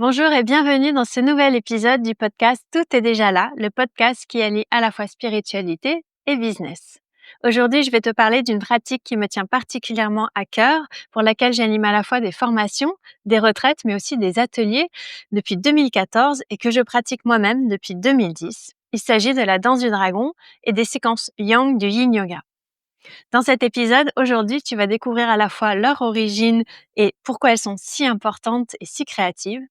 Bonjour et bienvenue dans ce nouvel épisode du podcast Tout est déjà là, le podcast qui allie à la fois spiritualité et business. Aujourd'hui, je vais te parler d'une pratique qui me tient particulièrement à cœur, pour laquelle j'anime à la fois des formations, des retraites, mais aussi des ateliers depuis 2014 et que je pratique moi-même depuis 2010. Il s'agit de la danse du dragon et des séquences yang du yin yoga. Dans cet épisode, aujourd'hui, tu vas découvrir à la fois leur origine et pourquoi elles sont si importantes et si créatives.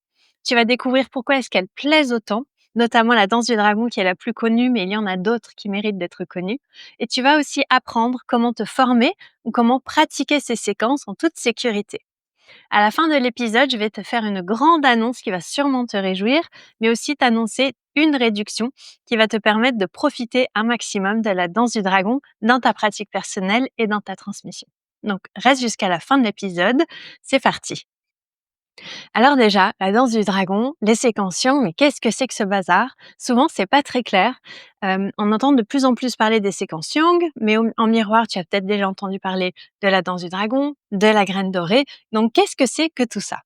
Tu vas découvrir pourquoi est-ce qu'elles plaisent autant, notamment la danse du dragon qui est la plus connue, mais il y en a d'autres qui méritent d'être connues. Et tu vas aussi apprendre comment te former ou comment pratiquer ces séquences en toute sécurité. À la fin de l'épisode, je vais te faire une grande annonce qui va sûrement te réjouir, mais aussi t'annoncer une réduction qui va te permettre de profiter un maximum de la danse du dragon dans ta pratique personnelle et dans ta transmission. Donc, reste jusqu'à la fin de l'épisode. C'est parti. Alors déjà, la danse du dragon, les séquences, mais qu'est-ce que c'est que ce bazar? Souvent, c'est pas très clair. On entend de plus en plus parler des séquences yang, mais en miroir, tu as peut-être déjà entendu parler de la danse du dragon, de la graine dorée. Donc, qu'est-ce que c'est que tout ça?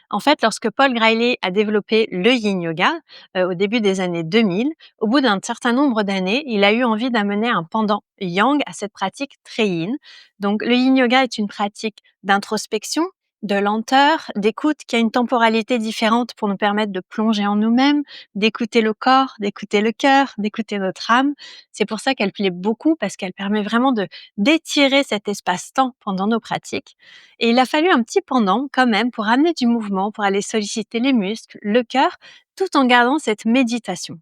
En fait, lorsque Paul Grailey a développé le yin yoga, au début des années 2000, au bout d'un certain nombre d'années, il a eu envie d'amener un pendant yang à cette pratique très yin. Donc, le yin yoga est une pratique d'introspection, de lenteur, d'écoute, qui a une temporalité différente pour nous permettre de plonger en nous-mêmes, d'écouter le corps, d'écouter le cœur, d'écouter notre âme. C'est pour ça qu'elle plaît beaucoup, parce qu'elle permet vraiment d'étirer cet espace-temps pendant nos pratiques. Et il a fallu un petit pendant quand même pour amener du mouvement, pour aller solliciter les muscles, le cœur, tout en gardant cette méditation.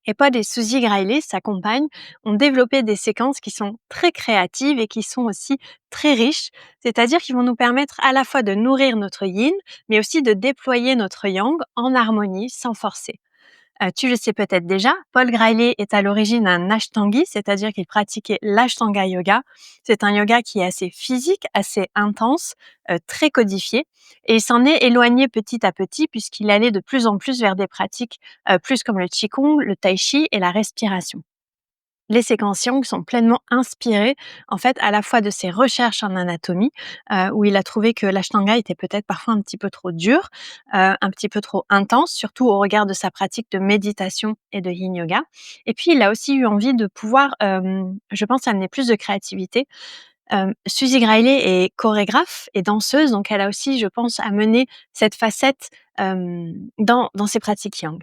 Et Paul et Suzy Grailey, sa compagne, ont développé des séquences qui sont très créatives et qui sont aussi très riches, c'est-à-dire qu'ils vont nous permettre à la fois de nourrir notre yin, mais aussi de déployer notre yang en harmonie sans forcer. Tu le sais peut-être déjà, Paul Grailey est à l'origine un ashtangi, c'est-à-dire qu'il pratiquait l'ashtanga yoga. C'est un yoga qui est assez physique, assez intense, très codifié, et il s'en est éloigné petit à petit puisqu'il allait de plus en plus vers des pratiques, plus comme le qigong, le tai chi et la respiration. Les séquences Yang sont pleinement inspirées, en fait, à la fois de ses recherches en anatomie, où il a trouvé que l'ashtanga était peut-être parfois un petit peu trop dur, un petit peu trop intense, surtout au regard de sa pratique de méditation et de yin yoga. Et puis, il a aussi eu envie de pouvoir, je pense, amener plus de créativité. Suzy Grailey est chorégraphe et danseuse, donc elle a aussi, je pense, amené cette facette, dans ses pratiques Yang.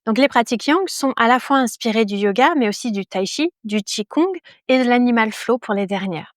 Donc les pratiques yang sont à la fois inspirées du yoga, mais aussi du tai chi, du qigong et de l'animal flow pour les dernières.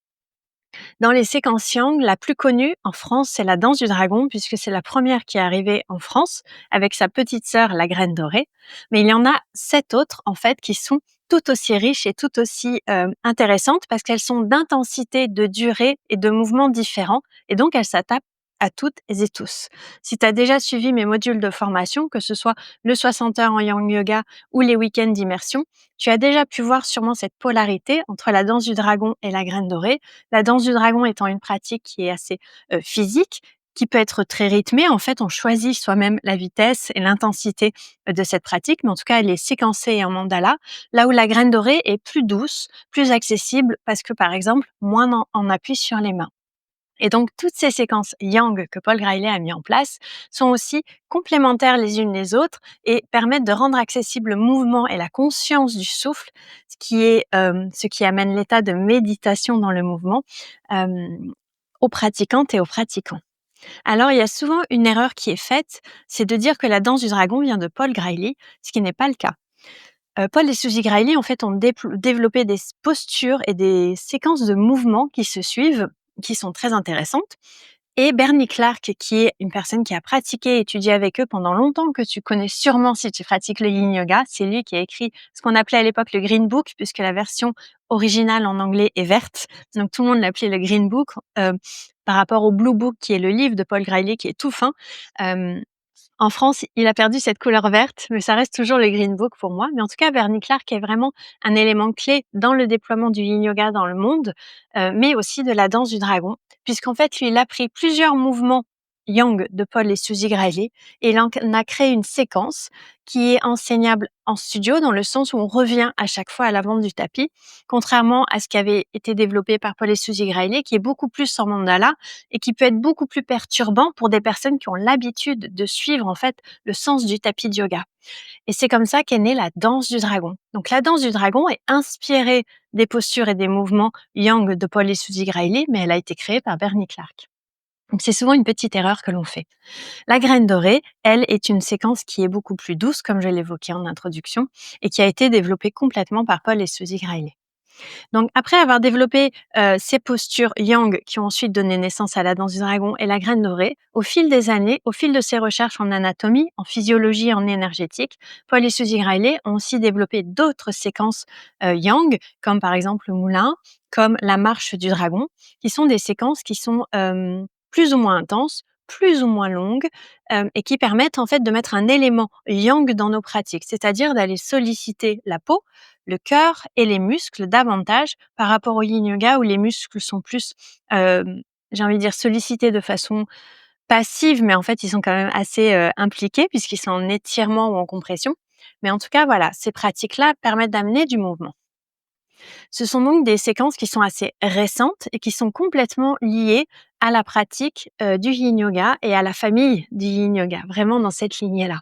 Dans les séquences yang, la plus connue en France, c'est la danse du dragon, puisque c'est la première qui est arrivée en France, avec sa petite sœur, la graine dorée. Mais il y en a 7 autres, en fait, qui sont tout aussi riches et tout aussi intéressantes, parce qu'elles sont d'intensité, de durée et de mouvements différents, et donc elles s'attaquent à toutes et tous. Si tu as déjà suivi mes modules de formation, que ce soit le 60 heures en yang yoga ou les week-ends d'immersion, tu as déjà pu voir sûrement cette polarité entre la danse du dragon et la graine dorée. La danse du dragon étant une pratique qui est assez physique, qui peut être très rythmée. En fait, on choisit soi-même la vitesse et l'intensité de cette pratique, mais en tout cas, elle est séquencée en mandala, là où la graine dorée est plus douce, plus accessible, parce que, par exemple, moins en appui sur les mains. Et donc, toutes ces séquences yang que Paul Grailey a mis en place sont aussi complémentaires les unes les autres et permettent de rendre accessible le mouvement et la conscience du souffle, ce qui amène l'état de méditation dans le mouvement, euh, aux pratiquantes et aux pratiquants. Alors, il y a souvent une erreur qui est faite, c'est de dire que la danse du dragon vient de Paul Grailey, ce qui n'est pas le cas. Paul et Suzy Grailey, en fait, ont développé des postures et des séquences de mouvements qui se suivent, qui sont très intéressantes. Et Bernie Clark, qui est une personne qui a pratiqué et étudié avec eux pendant longtemps, que tu connais sûrement si tu pratiques le yin yoga, c'est lui qui a écrit ce qu'on appelait à l'époque le Green Book, puisque la version originale en anglais est verte. Donc tout le monde l'appelait le Green Book, par rapport au Blue Book, qui est le livre de Paul Grailey, qui est tout fin. En France, il a perdu cette couleur verte, mais ça reste toujours le Green Book pour moi. Mais en tout cas, Bernie Clark est vraiment un élément clé dans le déploiement du yin yoga dans le monde, mais aussi de la danse du dragon, puisqu'en fait, lui, il a pris plusieurs mouvements yang de Paul et Suzy Grailey et il en a créé une séquence qui est enseignable en studio dans le sens où on revient à chaque fois à l'avant du tapis, contrairement à ce qui avait été développé par Paul et Suzy Grailey qui est beaucoup plus en mandala et qui peut être beaucoup plus perturbant pour des personnes qui ont l'habitude de suivre en fait le sens du tapis de yoga. Et c'est comme ça qu'est née la danse du dragon. Donc la danse du dragon est inspirée des postures et des mouvements yang de Paul et Suzy Grailey, mais elle a été créée par Bernie Clark. Donc c'est souvent une petite erreur que l'on fait. La graine dorée, elle, est une séquence qui est beaucoup plus douce, comme je l'évoquais en introduction, et qui a été développée complètement par Paul et Suzy Grailey. Donc après avoir développé, ces postures yang qui ont ensuite donné naissance à la danse du dragon et la graine dorée, au fil des années, au fil de ses recherches en anatomie, en physiologie et en énergétique, Paul et Suzy Grailey ont aussi développé d'autres séquences, yang, comme par exemple le moulin, comme la marche du dragon, qui sont des séquences qui sont, plus ou moins intenses, plus ou moins longues, et qui permettent en fait de mettre un élément yang dans nos pratiques, c'est-à-dire d'aller solliciter la peau, le cœur et les muscles davantage par rapport au yin yoga où les muscles sont plus, j'ai envie de dire sollicités de façon passive, mais en fait ils sont quand même assez, impliqués puisqu'ils sont en étirement ou en compression. Mais en tout cas voilà, ces pratiques-là permettent d'amener du mouvement. Ce sont donc des séquences qui sont assez récentes et qui sont complètement liées à la pratique, du yin yoga et à la famille du yin yoga, vraiment dans cette lignée-là.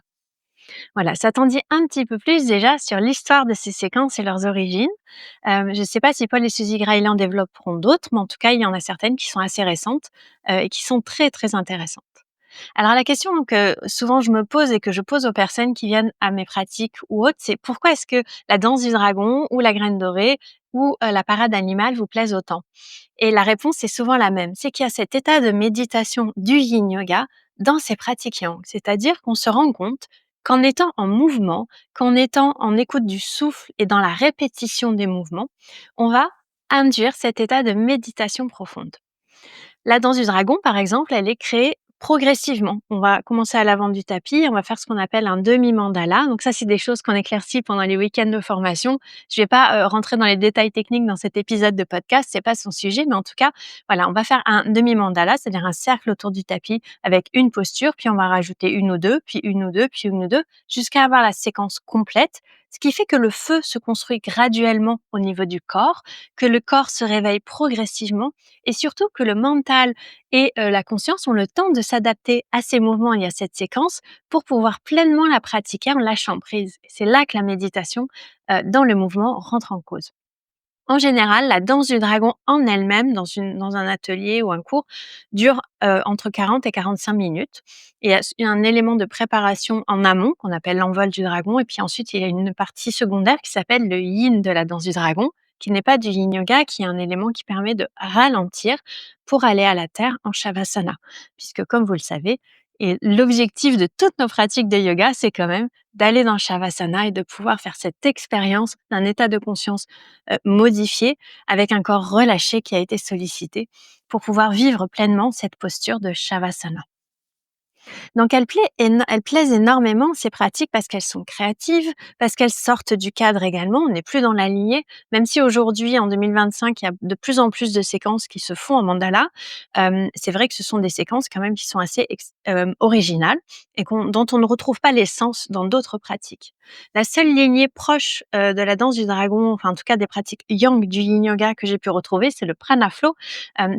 Voilà, ça t'en dit un petit peu plus déjà sur l'histoire de ces séquences et leurs origines. Je ne sais pas si Paul et Suzy Grailey en développeront d'autres, mais en tout cas, il y en a certaines qui sont assez récentes, et qui sont très, très intéressantes. Alors la question que souvent je me pose et que je pose aux personnes qui viennent à mes pratiques ou autres, c'est pourquoi est-ce que la danse du dragon ou la graine dorée ou, la parade animale vous plaisent autant? Et la réponse est souvent la même, c'est qu'il y a cet état de méditation du yin yoga dans ces pratiques yang. C'est-à-dire qu'on se rend compte qu'en étant en mouvement, qu'en étant en écoute du souffle et dans la répétition des mouvements, on va induire cet état de méditation profonde. La danse du dragon, par exemple, elle est créée progressivement. On va commencer à l'avant du tapis, on va faire ce qu'on appelle un demi-mandala. Donc ça, c'est des choses qu'on éclaircit pendant les week-ends de formation. Je vais pas rentrer dans les détails techniques dans cet épisode de podcast, c'est pas son sujet, mais en tout cas, voilà, on va faire un demi-mandala, c'est-à-dire un cercle autour du tapis avec une posture, puis on va rajouter une ou deux, puis une ou deux, puis une ou deux, jusqu'à avoir la séquence complète. Ce qui fait que le feu se construit graduellement au niveau du corps, que le corps se réveille progressivement et surtout que le mental et la conscience ont le temps de s'adapter à ces mouvements et à cette séquence pour pouvoir pleinement la pratiquer en lâchant prise. C'est là que la méditation, dans le mouvement rentre en cause. En général, la danse du dragon en elle-même, dans un atelier ou un cours, dure, entre 40 et 45 minutes. Et il y a un élément de préparation en amont qu'on appelle l'envol du dragon et puis ensuite il y a une partie secondaire qui s'appelle le yin de la danse du dragon, qui n'est pas du yin yoga, qui est un élément qui permet de ralentir pour aller à la terre en shavasana. Puisque comme vous le savez et l'objectif de toutes nos pratiques de yoga, c'est quand même d'aller dans le shavasana et de pouvoir faire cette expérience d'un état de conscience modifié, avec un corps relâché qui a été sollicité, pour pouvoir vivre pleinement cette posture de Shavasana. Donc elles plaisent énormément ces pratiques parce qu'elles sont créatives, parce qu'elles sortent du cadre également. On n'est plus dans la lignée, même si aujourd'hui en 2025 il y a de plus en plus de séquences qui se font en mandala. C'est vrai que ce sont des séquences quand même qui sont assez originales et dont on ne retrouve pas l'essence dans d'autres pratiques. La seule lignée proche de la danse du dragon, enfin en tout cas des pratiques yang du yin yoga que j'ai pu retrouver, c'est le prana flow.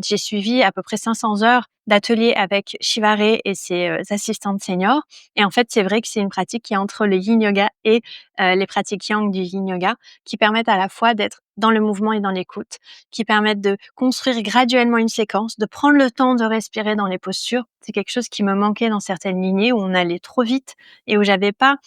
J'ai suivi à peu près 500 heures d'ateliers avec Shivaré et ses assistantes seniors. Et en fait, c'est vrai que c'est une pratique qui est entre le yin yoga et les pratiques yang du yin yoga, qui permettent à la fois d'être dans le mouvement et dans l'écoute, qui permettent de construire graduellement une séquence, de prendre le temps de respirer dans les postures. C'est quelque chose qui me manquait dans certaines lignées où on allait trop vite et où j'avais pas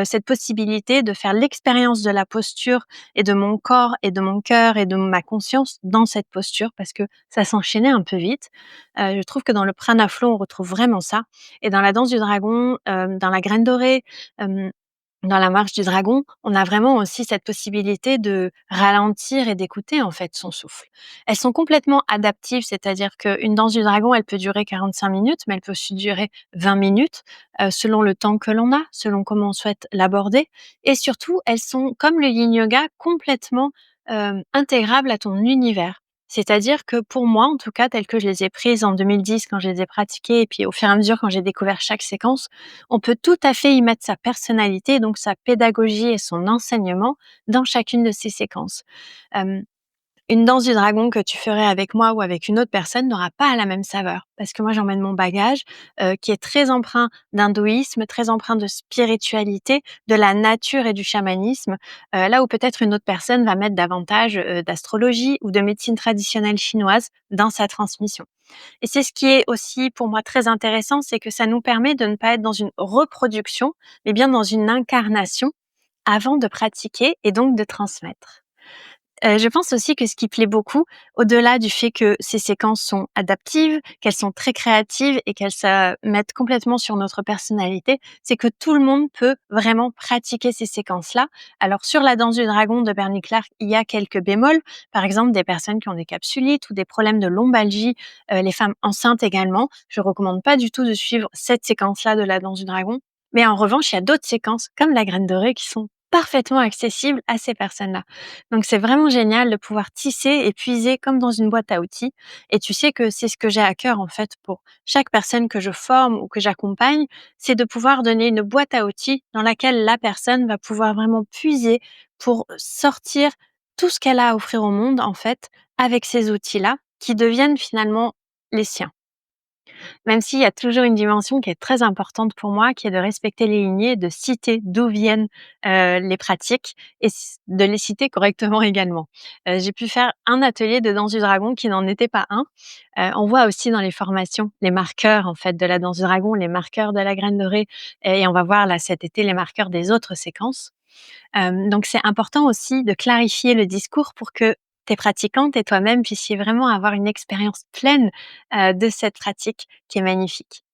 cette possibilité de faire l'expérience de la posture et de mon corps et de mon cœur et de ma conscience dans cette posture parce que ça s'enchaînait un peu vite. Je trouve que dans le prana flow, on retrouve vraiment ça et dans la danse du dragon, dans la graine dorée, hem, dans la marche du dragon, on a vraiment aussi cette possibilité de ralentir et d'écouter, en fait, son souffle. Elles sont complètement adaptives, c'est-à-dire qu'une danse du dragon, elle peut durer 45 minutes, mais elle peut aussi durer 20 minutes, selon le temps que l'on a, selon comment on souhaite l'aborder et surtout, elles sont, comme le yin yoga, complètement, intégrables à ton univers. C'est-à-dire que pour moi, en tout cas, telles que je les ai prises en 2010 quand je les ai pratiquées et puis au fur et à mesure quand j'ai découvert chaque séquence, on peut tout à fait y mettre sa personnalité, donc sa pédagogie et son enseignement dans chacune de ces séquences. Hem, une danse du dragon que tu ferais avec moi ou avec une autre personne n'aura pas la même saveur. Parce que moi, j'emmène mon bagage, qui est très empreint d'hindouisme, très empreint de spiritualité, de la nature et du chamanisme, là où peut-être une autre personne va mettre davantage, d'astrologie ou de médecine traditionnelle chinoise dans sa transmission. Et c'est ce qui est aussi pour moi très intéressant, c'est que ça nous permet de ne pas être dans une reproduction, mais bien dans une incarnation avant de pratiquer et donc de transmettre. Je pense aussi que ce qui plaît beaucoup, au-delà du fait que ces séquences sont adaptives, qu'elles sont très créatives et qu'elles se mettent complètement sur notre personnalité, c'est que tout le monde peut vraiment pratiquer ces séquences-là. Alors sur la danse du dragon de Bernie Clark, il y a quelques bémols. Par exemple, des personnes qui ont des capsulites ou des problèmes de lombalgie, les femmes enceintes également. Je recommande pas du tout de suivre cette séquence-là de la danse du dragon. Mais en revanche, il y a d'autres séquences, comme la graine dorée, qui sont parfaitement accessibles à ces personnes-là. Donc c'est vraiment génial de pouvoir tisser et puiser comme dans une boîte à outils et tu sais que c'est ce que j'ai à cœur en fait pour chaque personne que je forme ou que j'accompagne, c'est de pouvoir donner une boîte à outils dans laquelle la personne va pouvoir vraiment puiser pour sortir tout ce qu'elle a à offrir au monde en fait avec ces outils-là qui deviennent finalement les siens. Même s'il y a toujours une dimension qui est très importante pour moi, qui est de respecter les lignées, de citer d'où viennent, les pratiques et de les citer correctement également. J'ai pu faire un atelier de danse du dragon qui n'en était pas un. On voit aussi dans les formations les marqueurs, en fait, de la danse du dragon, les marqueurs de la graine dorée et on va voir là cet été les marqueurs des autres séquences. Donc c'est important aussi de clarifier le discours pour que tes pratiquantes et toi-même puissiez vraiment avoir une expérience pleine, de cette pratique qui est magnifique.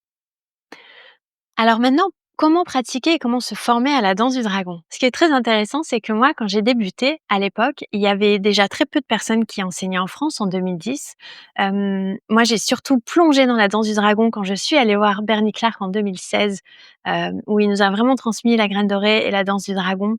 Alors maintenant, comment pratiquer et comment se former à la danse du dragon? Ce qui est très intéressant, c'est que moi, quand j'ai débuté, à l'époque, il y avait déjà très peu de personnes qui enseignaient en France en 2010. Moi, j'ai surtout plongé dans la danse du dragon quand je suis allée voir Bernie Clark en 2016, où il nous a vraiment transmis la graine dorée et la danse du dragon,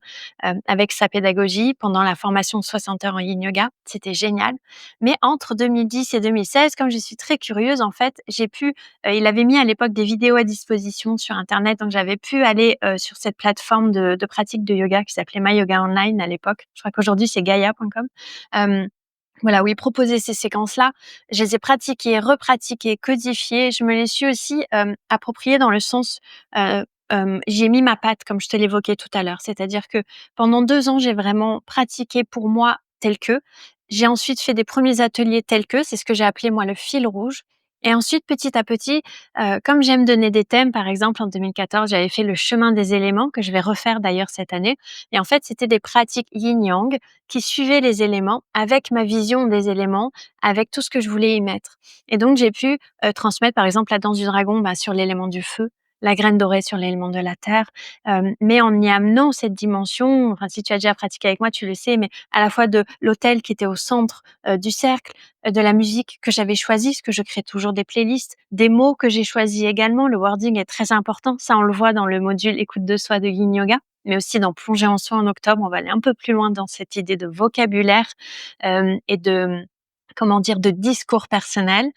avec sa pédagogie pendant la formation de 60 heures en yin yoga. C'était génial. Mais entre 2010 et 2016, comme je suis très curieuse, en fait, j'ai pu il avait mis à l'époque des vidéos à disposition sur internet, donc j'avais pu aller, sur cette plateforme de pratique de yoga qui s'appelait My Yoga Online à l'époque. Je crois qu'aujourd'hui c'est gaia.com. Hem, voilà, où il proposait ces séquences-là. Je les ai pratiquées, repratiquées, codifiées. Je me les suis aussi, appropriées dans le sens, j'y ai mis ma patte comme je te l'évoquais tout à l'heure. C'est-à-dire que pendant 2 ans, j'ai vraiment pratiqué pour moi tel que. J'ai ensuite fait des premiers ateliers tels que, c'est ce que j'ai appelé moi le fil rouge et ensuite petit à petit, comme j'aime donner des thèmes, par exemple en 2014, j'avais fait le chemin des éléments que je vais refaire d'ailleurs cette année et en fait, c'était des pratiques yin-yang qui suivaient les éléments avec ma vision des éléments, avec tout ce que je voulais y mettre et donc j'ai pu, transmettre par exemple la danse du dragon, bah, sur l'élément du feu, la graine dorée sur l'élément de la terre, mais en y amenant cette dimension, enfin si tu as déjà pratiqué avec moi, tu le sais, mais à la fois de l'autel qui était au centre, du cercle, de la musique que j'avais choisie, parce que je crée toujours des playlists, des mots que j'ai choisis également. Le wording est très important, ça on le voit dans le module écoute de soi de Yin Yoga, mais aussi dans Plonger en soi en octobre, on va aller un peu plus loin dans cette idée de vocabulaire, et de, comment dire? De discours personnel.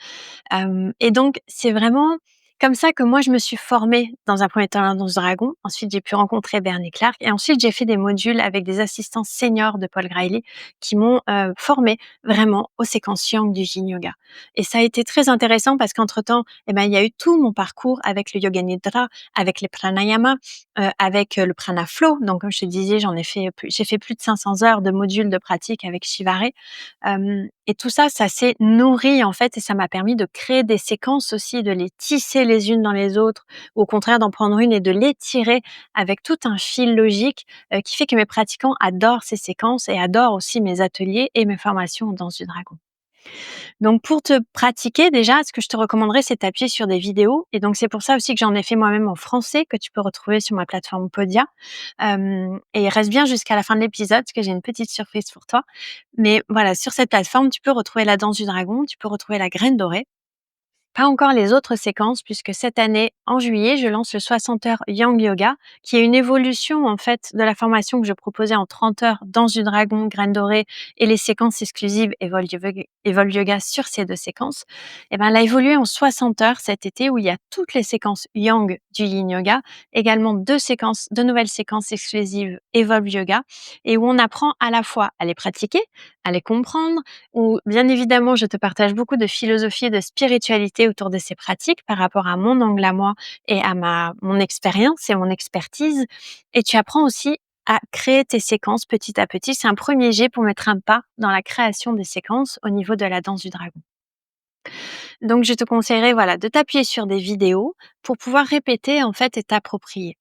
Et donc c'est vraiment comme ça que moi je me suis formée dans un premier temps à la danse dragon. Ensuite, j'ai pu rencontrer Bernie Clark et ensuite j'ai fait des modules avec des assistants seniors de Paul Grailey qui m'ont, formée vraiment aux séquences yang du Yin Yoga et ça a été très intéressant parce qu'entre-temps, eh ben, il y a eu tout mon parcours avec le Yoga Nidra, avec les pranayama, avec, le prana flow. Donc comme je te disais, j'ai fait plus de 500 heures de modules de pratique avec Shivare. Et tout ça, ça s'est nourri en fait et ça m'a permis de créer des séquences aussi, de les tisser les unes dans les autres ou au contraire d'en prendre une et de l'étirer avec tout un fil logique, qui fait que mes pratiquants adorent ces séquences et adorent aussi mes ateliers et mes formations en danse du dragon. Donc pour te pratiquer déjà, ce que je te recommanderais, c'est d'appuyer sur des vidéos et donc c'est pour ça aussi que j'en ai fait moi-même en français que tu peux retrouver sur ma plateforme Podia. Et reste bien jusqu'à la fin de l'épisode parce que j'ai une petite surprise pour toi. Mais voilà, sur cette plateforme, tu peux retrouver la danse du dragon, tu peux retrouver la graine dorée pas encore les autres séquences puisque cette année, en juillet, je lance le 60 heures Yang Yoga, qui est une évolution en fait de la formation que je proposais en 30 heures Danse du Dragon, Graines dorées et les séquences exclusives Evol Yoga sur ces 2 séquences. Et ben, elle a évolué en 60 heures cet été où il y a toutes les séquences Yang du Yin Yoga, également 2 nouvelles séquences exclusives Evolve Yoga et où on apprend à la fois à les pratiquer, à les comprendre, où bien évidemment je te partage beaucoup de philosophie et de spiritualité autour de ces pratiques par rapport à mon angle à moi et à mon expérience et mon expertise. Et tu apprends aussi à créer tes séquences petit à petit. C'est un premier jet pour mettre un pas dans la création des séquences au niveau de la danse du dragon. Donc je te conseillerais voilà, de t'appuyer sur des vidéos pour pouvoir répéter en fait et t'approprier.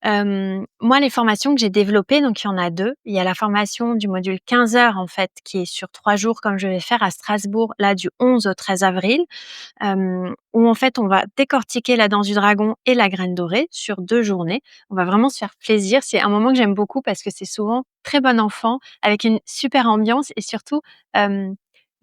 Moi, les formations que j'ai développées, donc il y en a 2. Il y a la formation du module 15 heures, en fait, qui est sur 3 jours, comme je vais faire à Strasbourg, là, du 11 au 13 avril, où en fait, on va décortiquer la danse du dragon et la graine dorée sur 2 journées. On va vraiment se faire plaisir. C'est un moment que j'aime beaucoup parce que c'est souvent très bon enfant, avec une super ambiance et surtout,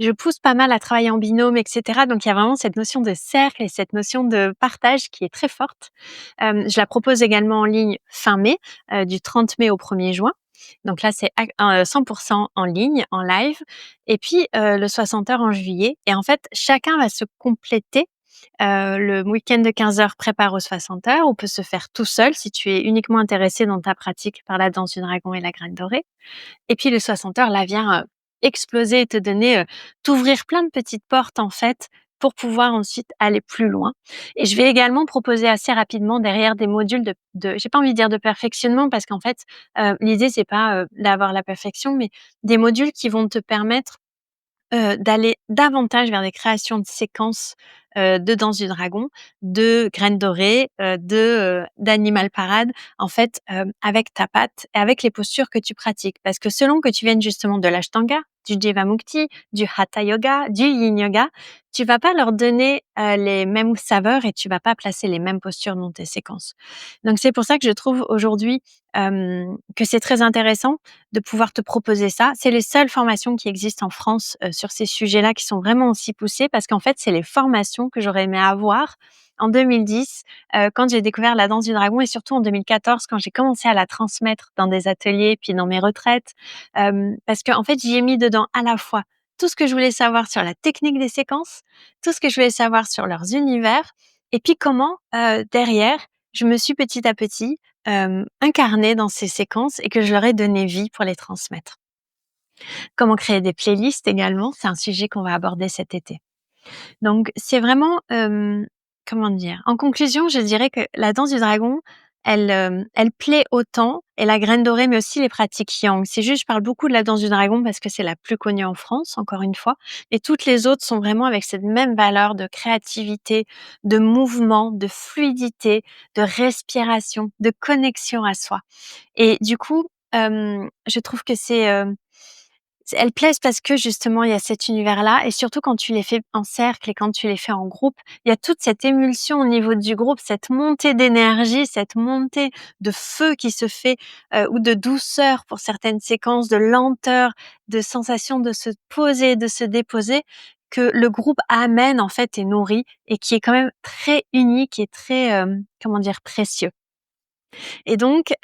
je pousse pas mal à travailler en binôme et cetera. Donc il y a vraiment cette notion de cercle et cette notion de partage qui est très forte. Je la propose également en ligne fin mai, du 30 mai au 1er juin. Donc là, c'est 100% en ligne, en live et puis, le 60 heures en juillet et en fait, chacun va se compléter. Le week-end de 15 heures prépare aux 60 heures ou peut se faire tout seul si tu es uniquement intéressé dans ta pratique par la danse du dragon et la graine dorée. Et puis le 60 heures là vient, exploser et te donner, t'ouvrir plein de petites portes en fait pour pouvoir ensuite aller plus loin. Et je vais également proposer assez rapidement derrière des modules de j'ai pas envie de dire de perfectionnement parce qu'en fait, l'idée c'est pas, d'avoir la perfection, mais des modules qui vont te permettre d'aller davantage vers des créations de séquences, de Danse du Dragon, de Graines dorées, d'Animal Parade, en fait, avec ta patte et avec les postures que tu pratiques. Parce que selon que tu viennes justement de l'Ashtanga, du Jivamukti, du Hatha Yoga, du Yin Yoga, tu vas pas leur donner, les mêmes saveurs et tu vas pas placer les mêmes postures dans tes séquences. Donc c'est pour ça que je trouve aujourd'hui, que c'est très intéressant de pouvoir te proposer ça. C'est les seules formations qui existent en France, sur ces sujets-là qui sont vraiment aussi poussées parce qu'en fait, c'est les formations que j'aurais aimé avoir en 2010, quand j'ai découvert la danse du dragon et surtout en 2014 quand j'ai commencé à la transmettre dans des ateliers, puis dans mes retraites. Parce qu'en fait, j'y ai mis dedans à la fois tout ce que je voulais savoir sur la technique des séquences, tout ce que je voulais savoir sur leurs univers et puis comment, derrière, je me suis petit à petit, incarnée dans ces séquences et que je leur ai donné vie pour les transmettre. Comment créer des playlists également, c'est un sujet qu'on va aborder cet été. Donc c'est vraiment, comment dire? En conclusion, je dirais que la danse du dragon, elle plaît autant et la graine dorée, mais aussi les pratiques yang. C'est juste, je parle beaucoup de la danse du dragon parce que c'est la plus connue en France, encore une fois, et toutes les autres sont vraiment avec cette même valeur de créativité, de mouvement, de fluidité, de respiration, de connexion à soi et du coup, je trouve que elles plaisent parce que justement il y a cet univers-là et surtout quand tu les fais en cercle et quand tu les fais en groupe, il y a toute cette émulsion au niveau du groupe, cette montée d'énergie, cette montée de feu qui se fait, ou de douceur pour certaines séquences, de lenteur, de sensation de se poser, de se déposer, que le groupe amène en fait et nourrit et qui est quand même très unique et très, comment dire? Précieux. Et donc,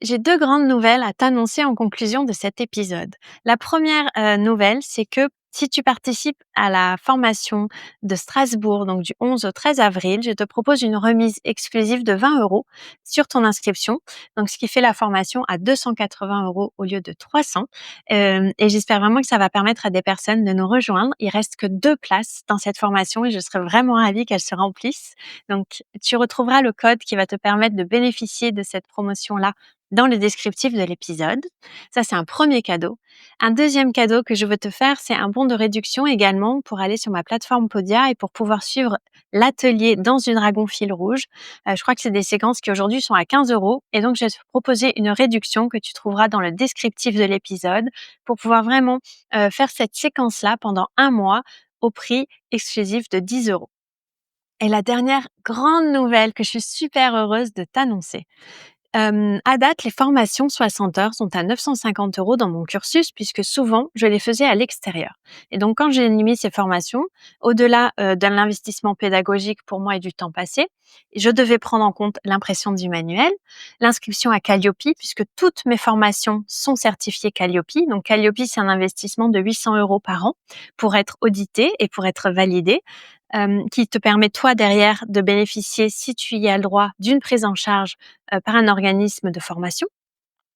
j'ai 2 grandes nouvelles à t'annoncer en conclusion de cet épisode. La première nouvelle, c'est que si tu participes à la formation de Strasbourg, donc du 11 au 13 avril, je te propose une remise exclusive de 20 € sur ton inscription. Donc ce qui fait la formation à 280 € au lieu de 300. Et j'espère vraiment que ça va permettre à des personnes de nous rejoindre. Il reste que 2 places dans cette formation et je serais vraiment ravie qu'elles se remplissent. Donc, tu retrouveras le code qui va te permettre de bénéficier de cette promotion-là dans le descriptif de l'épisode. Ça, c'est un premier cadeau. Un deuxième cadeau que je veux te faire, c'est un bon de réduction également pour aller sur ma plateforme Podia et pour pouvoir suivre l'atelier Danse du Dragon Fil Rouge. Je crois que c'est des séquences qui aujourd'hui sont à 15 € et donc je vais te proposer une réduction que tu trouveras dans le descriptif de l'épisode pour pouvoir vraiment faire cette séquence-là pendant un mois au prix exclusif de 10 €. Et la dernière grande nouvelle que je suis super heureuse de t'annoncer, À date, les formations 60 heures sont à 950 € dans mon cursus puisque souvent, je les faisais à l'extérieur et donc quand j'ai mis ces formations, au-delà, de l'investissement pédagogique pour moi et du temps passé, je devais prendre en compte l'impression du manuel, l'inscription à Calliope puisque toutes mes formations sont certifiées Calliope. Donc Calliope, c'est un investissement de 800 € par an pour être audité et pour être validé, qui te permet toi derrière de bénéficier, si tu y as le droit, d'une prise en charge par un organisme de formation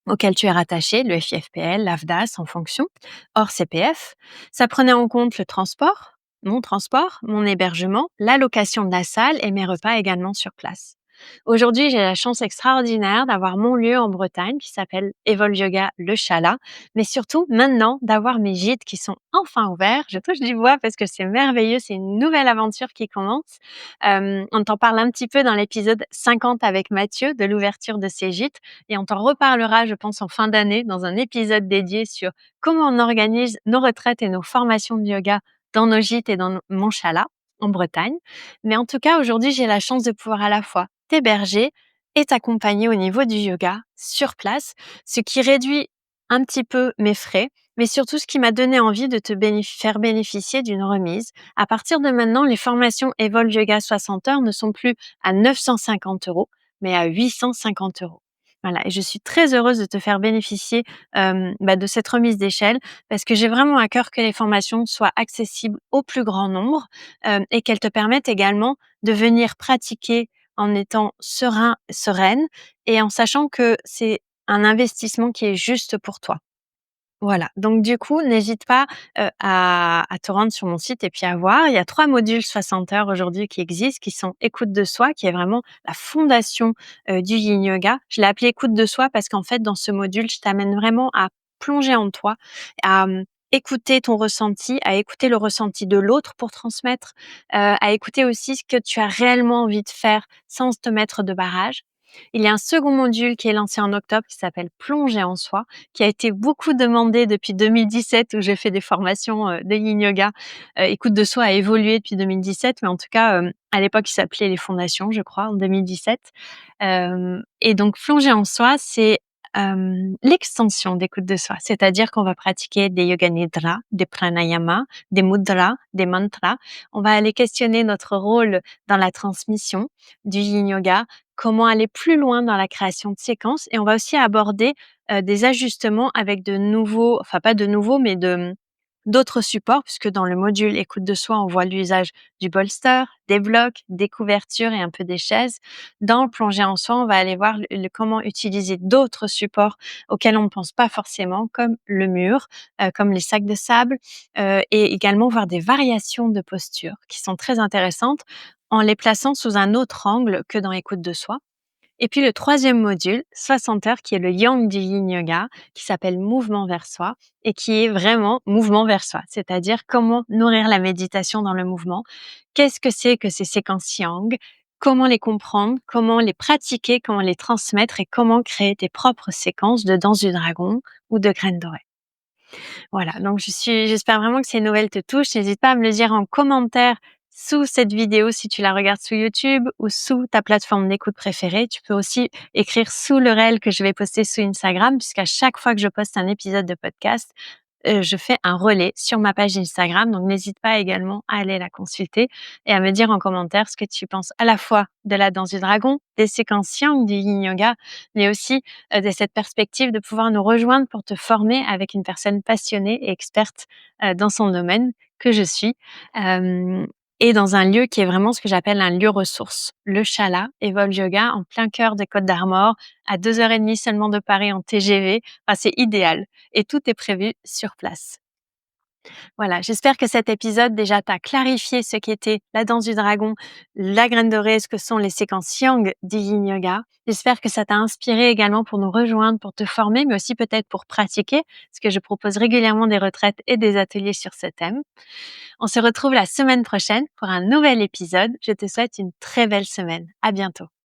auquel tu es rattaché, le FIFPL, l'AFDAS en fonction, hors CPF. Ça prenait en compte le transport, mon hébergement, la location de la salle et mes repas également sur place. Aujourd'hui, j'ai la chance extraordinaire d'avoir mon lieu en Bretagne qui s'appelle Evolve Yoga Le Chalat, mais surtout maintenant d'avoir mes gîtes qui sont enfin ouverts. Je touche du bois parce que c'est merveilleux, c'est une nouvelle aventure qui commence. On t'en parle un petit peu dans l'épisode 50 avec Mathieu de l'ouverture de ces gîtes et on t'en reparlera, je pense, en fin d'année dans un épisode dédié sur comment on organise nos retraites et nos formations de yoga dans nos gîtes et dans mon chalat en Bretagne. Mais en tout cas, aujourd'hui, j'ai la chance de pouvoir à la fois t'héberger et t'accompagner au niveau du yoga sur place, ce qui réduit un petit peu mes frais, mais surtout ce qui m'a donné envie de te faire bénéficier d'une remise. À partir de maintenant, les formations Evolve Yoga 60 heures ne sont plus à 950 €, mais à 850 €. Voilà, et je suis très heureuse de te faire bénéficier de cette remise d'échelle parce que j'ai vraiment à cœur que les formations soient accessibles au plus grand nombre et qu'elles te permettent également de venir pratiquer en étant sereine et en sachant que c'est un investissement qui est juste pour toi. Voilà, donc du coup, n'hésite pas, à te rendre sur mon site et puis à voir. Il y a 3 modules 60 heures aujourd'hui qui existent, qui sont écoute de soi, qui est vraiment la fondation, du yin yoga. Je l'ai appelé écoute de soi parce qu'en fait, dans ce module, je t'amène vraiment à plonger en toi, à, écouter ton ressenti, à écouter le ressenti de l'autre pour transmettre, à écouter aussi ce que tu as réellement envie de faire sans te mettre de barrage. Il y a un second module qui est lancé en octobre qui s'appelle Plonger en soi, qui a été beaucoup demandé depuis 2017 où j'ai fait des formations, de yin yoga. Écoute de soi a évolué depuis 2017, mais en tout cas, à l'époque, il s'appelait les fondations, je crois, en 2017. Et donc Plonger en soi, c'est, l'extension d'écoute de soi. C'est-à-dire qu'on va pratiquer des yoga nidra, des pranayama, des mudras, des mantras. On va aller questionner notre rôle dans la transmission du yin yoga, comment aller plus loin dans la création de séquences et on va aussi aborder, des ajustements avec de nouveaux enfin pas de nouveaux, mais d'autres supports puisque dans le module écoute de soi, on voit l'usage du bolster, des blocs, des couvertures et un peu des chaises. Dans le plongée en soi, on va aller voir le comment utiliser d'autres supports auxquels on ne pense pas forcément, comme le mur, comme les sacs de sable, et également voir des variations de posture qui sont très intéressantes en les plaçant sous un autre angle que dans écoute de soi. Et puis le troisième module, 60 heures, qui est le yang du yin yoga, qui s'appelle mouvement vers soi et qui est vraiment mouvement vers soi, c'est-à-dire comment nourrir la méditation dans le mouvement. Qu'est-ce que ces séquences yang? Comment les comprendre? Comment les pratiquer? Comment les transmettre? Et comment créer tes propres séquences de danse du dragon ou de graines dorées? Voilà, donc j'espère vraiment que ces nouvelles te touchent. N'hésite pas à me le dire en commentaire sous cette vidéo si tu la regardes sous YouTube ou sous ta plateforme d'écoute préférée. Tu peux aussi écrire sous le réel que je vais poster sous Instagram puisqu'à chaque fois que je poste un épisode de podcast, je fais un relais sur ma page Instagram, donc n'hésite pas également à aller la consulter et à me dire en commentaire ce que tu penses à la fois de la danse du dragon, des séquences yang du yin yoga, mais aussi, de cette perspective de pouvoir nous rejoindre pour te former avec une personne passionnée et experte, dans son domaine que je suis, hem et dans un lieu qui est vraiment ce que j'appelle un lieu ressource. Le Chalat, Evolve Yoga, en plein cœur des Côtes d'Armor, à 2 heures et demie seulement de Paris en TGV. Enfin, c'est idéal et tout est prévu sur place. Voilà, j'espère que cet épisode déjà t'a clarifié ce qu'était la danse du dragon, la graine dorée, ce que sont les séquences yang du yin yoga. J'espère que ça t'a inspiré également pour nous rejoindre, pour te former, mais aussi peut-être pour pratiquer, parce que je propose régulièrement des retraites et des ateliers sur ce thème. On se retrouve la semaine prochaine pour un nouvel épisode. Je te souhaite une très belle semaine. À bientôt.